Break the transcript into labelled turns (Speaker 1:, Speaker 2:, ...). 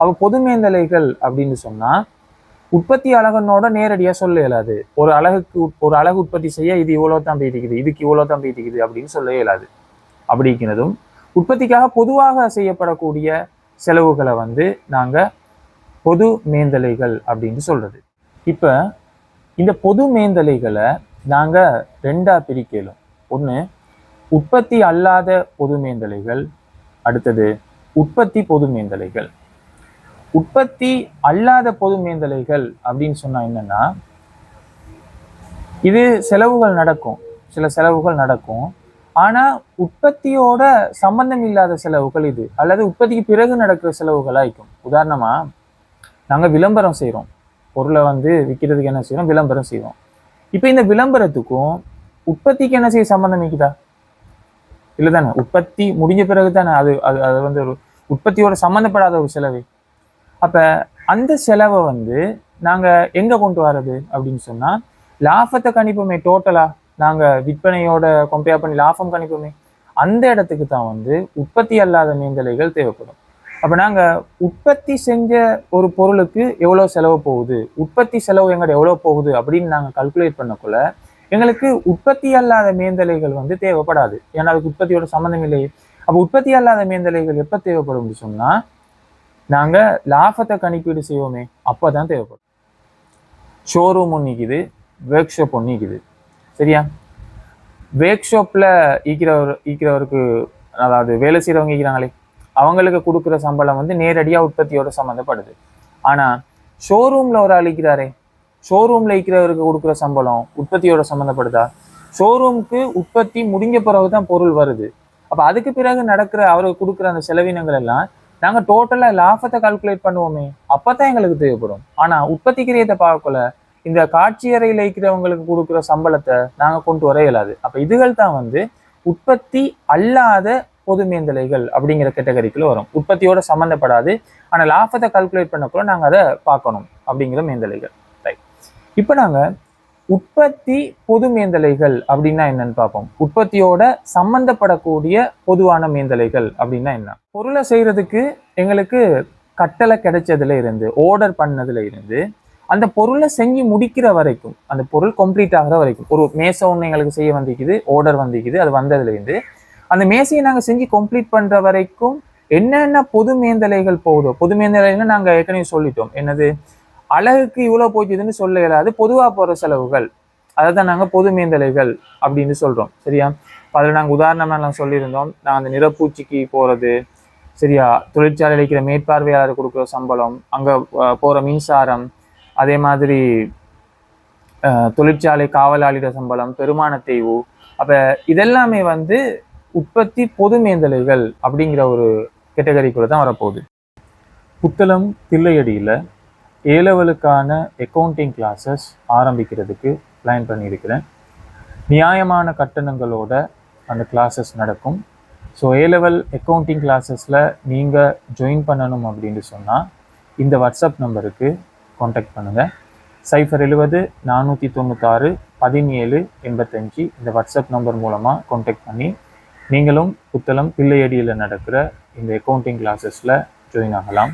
Speaker 1: அப்போ பொதுமேந்தலைகள் அப்படின்னு சொன்னா உற்பத்தி அலகனோட நேரடியாக சொல்ல இயலாது. ஒரு அலகு உற்பத்தி செய்ய இது இவ்வளோ தான் போயிட்டிக்குது, இதுக்கு இவ்வளோ தான் போயிட்டிக்குது அப்படின்னு சொல்ல இயலாது. அப்படிங்கிறதும் உற்பத்திக்காக பொதுவாக செய்யப்படக்கூடிய செலவுகளை வந்து நாங்கள் பொது மேந்தலைகள் அப்படின்னு சொல்றது. இப்போ இந்த பொது மேந்தலைகளை நாங்கள் ரெண்டாக பிரிக்கலும். ஒன்று உற்பத்தி அல்லாத பொது மேந்தலைகள், அடுத்தது உற்பத்தி பொது மேந்தலைகள். உற்பத்தி அல்லாத பொது மேந்தலைகள் அப்படின்னு சொன்னா என்னன்னா, இது செலவுகள் நடக்கும், சில செலவுகள் நடக்கும். ஆனா உற்பத்தியோட சம்பந்தம் இல்லாத செலவுகள் இது, அல்லது உற்பத்திக்கு பிறகு நடக்கிற செலவுகளா இருக்கும். உதாரணமா நாங்க விளம்பரம் செய்யறோம், பொருளை வந்து விற்கிறதுக்கு என்ன செய்யறோம், விளம்பரம் செய்வோம். இப்ப இந்த விளம்பரத்துக்கும் உற்பத்திக்கு என்ன செய்ய சம்பந்தம் இருக்குதா? இல்லை தானே. உற்பத்தி முடிஞ்ச பிறகு தானே அது அது அது வந்து ஒரு உற்பத்தியோட சம்மந்தப்படாத ஒரு செலவு. அப்ப அந்த செலவை வந்து நாங்க எங்க கொண்டு வர்றது அப்படின்னு சொன்னா, லாபத்தை கணிப்போமே, டோட்டலா நாங்க விற்பனையோட கம்பேர் பண்ணி லாபம் கணிப்போமே, அந்த இடத்துக்கு தான் வந்து உற்பத்தி அல்லாத மேந்தலைகள் தேவைப்படும். அப்ப நாங்க உற்பத்தி செஞ்ச ஒரு பொருளுக்கு எவ்வளவு செலவு போகுது, உற்பத்தி செலவு எங்கட எவ்வளவு போகுது அப்படின்னு நாங்க கல்குலேட் பண்ணக்குள்ள எங்களுக்கு உற்பத்தி அல்லாத மேந்தலைகள் வந்து தேவைப்படாது. ஏன்னா அதுக்கு உற்பத்தியோட சம்மந்தம் இல்லை. அப்ப உற்பத்தி அல்லாத மேந்தலைகள் எப்ப தேவைப்படும் சொன்னா, நாங்க லாபத்தை கணிப்பீடு செய்வோமே அப்பதான் தேவைப்படும். ஷோரூம் ஒன்று நிற்குது, ஒர்க் ஷாப் ஒன்று நிற்குது, சரியா? ஒர்க் ஷாப்ல ஈக்கிறவருக்கு, அதாவது வேலை செய்யறவங்க ஈக்கிறாங்களே, அவங்களுக்கு கொடுக்குற சம்பளம் வந்து நேரடியா உற்பத்தியோட சம்மந்தப்படுது. ஆனா ஷோரூம்ல ஒரு அழிக்கிறாரே, ஷோரூம்ல ஈக்கிறவருக்கு கொடுக்குற சம்பளம் உற்பத்தியோட சம்மந்தப்படுதா? ஷோரூமுக்கு உற்பத்தி முடிஞ்ச பிறகுதான் பொருள் வருது. அப்ப அதுக்கு பிறகு நடக்கிற அவருக்கு கொடுக்குற அந்த செலவினங்கள் எல்லாம் நாங்கள் டோட்டலாக லாபத்தை கால்குலேட் பண்ணுவோமே, அப்பதான் எங்களுக்கு தேவைப்படும். ஆனால் உற்பத்தி கிரியத்தை பார்க்கல, இந்த காட்சி அறையில் இருக்கிறவங்களுக்கு கொடுக்குற சம்பளத்தை நாங்கள் கொண்டு வர இயலாது. அப்போ இதுகள் தான் வந்து உற்பத்தி அல்லாத பொது மேந்தலைகள் அப்படிங்கிற கேட்டகரிக்குள்ள வரும். உற்பத்தியோட சம்மந்தப்படாது, ஆனால் லாபத்தை கால்குலேட் பண்ணக்குள்ள நாங்கள் அதை பார்க்கணும் அப்படிங்கிற மேந்தலைகள். ரைட். இப்போ நாங்கள் உற்பத்தி பொது மேந்தலைகள் அப்படின்னா என்னன்னு பார்ப்போம். உற்பத்தியோட சம்பந்தப்படக்கூடிய பொதுவான மேந்தலைகள் அப்படின்னா என்ன? பொருளை செய்யறதுக்கு எங்களுக்கு கட்டளை கிடைச்சதுல இருந்து, ஆர்டர் பண்ணதுல இருந்து, அந்த பொருளை செஞ்சு முடிக்கிற வரைக்கும், அந்த பொருள் கம்ப்ளீட் ஆகிற வரைக்கும், ஒரு மேசை ஒன்று எங்களுக்கு செய்ய வந்திக்குது, ஆர்டர் வந்திக்குது, அது வந்ததுல இருந்து அந்த மேசையை நாங்கள் செஞ்சு கம்ப்ளீட் பண்ற வரைக்கும் என்னென்ன பொது மேந்தலைகள் போகுதோ, பொது மேந்தலைன்னா நாங்கள் ஏற்கனவே சொல்லிட்டோம், என்னது அழகுக்கு இவ்வளோ போச்சுதுன்னு சொல்ல இயலாது, பொதுவாக போகிற செலவுகள், அதை தான் நாங்கள் பொது மேந்தலைகள் அப்படின்னு சொல்கிறோம், சரியா? அதில் நாங்கள் உதாரணமாக சொல்லியிருந்தோம், நான் அந்த நிறப்பூச்சிக்கு போகிறது, சரியா, தொழிற்சாலையில் இருக்கிற மேற்பார்வையாளர் கொடுக்குற சம்பளம், அங்கே போகிற மின்சாரம், அதே மாதிரி தொழிற்சாலை காவலாளிட சம்பளம், பெருமான தேய்வு. அப்போ இதெல்லாமே வந்து உற்பத்தி பொது மேந்தலைகள் அப்படிங்கிற ஒரு கேட்டகரிக்குள்ள தான் வரப்போகுது. புத்தளம் தில்லையடியில் ஏலெவலுக்கான அக்கௌண்டிங் கிளாஸஸ் ஆரம்பிக்கிறதுக்கு பிளான் பண்ணியிருக்கிறேன். நியாயமான கட்டணங்களோட அந்த கிளாஸஸ் நடக்கும். ஸோ ஏலெவல் அக்கௌண்டிங் கிளாஸஸில் நீங்கள் ஜாயின் பண்ணணும் அப்படின்னு சொன்னால் இந்த வாட்ஸ்அப் நம்பருக்கு காண்டாக்ட் பண்ணுங்கள். 070 496 17 85 இந்த வாட்ஸ்அப் நம்பர் மூலமாக காண்டாக்ட் பண்ணி நீங்களும் புத்தளம் தில்லையடியில் நடக்கிற இந்த அக்கௌண்டிங் கிளாஸஸில் ஜாயின் ஆகலாம்.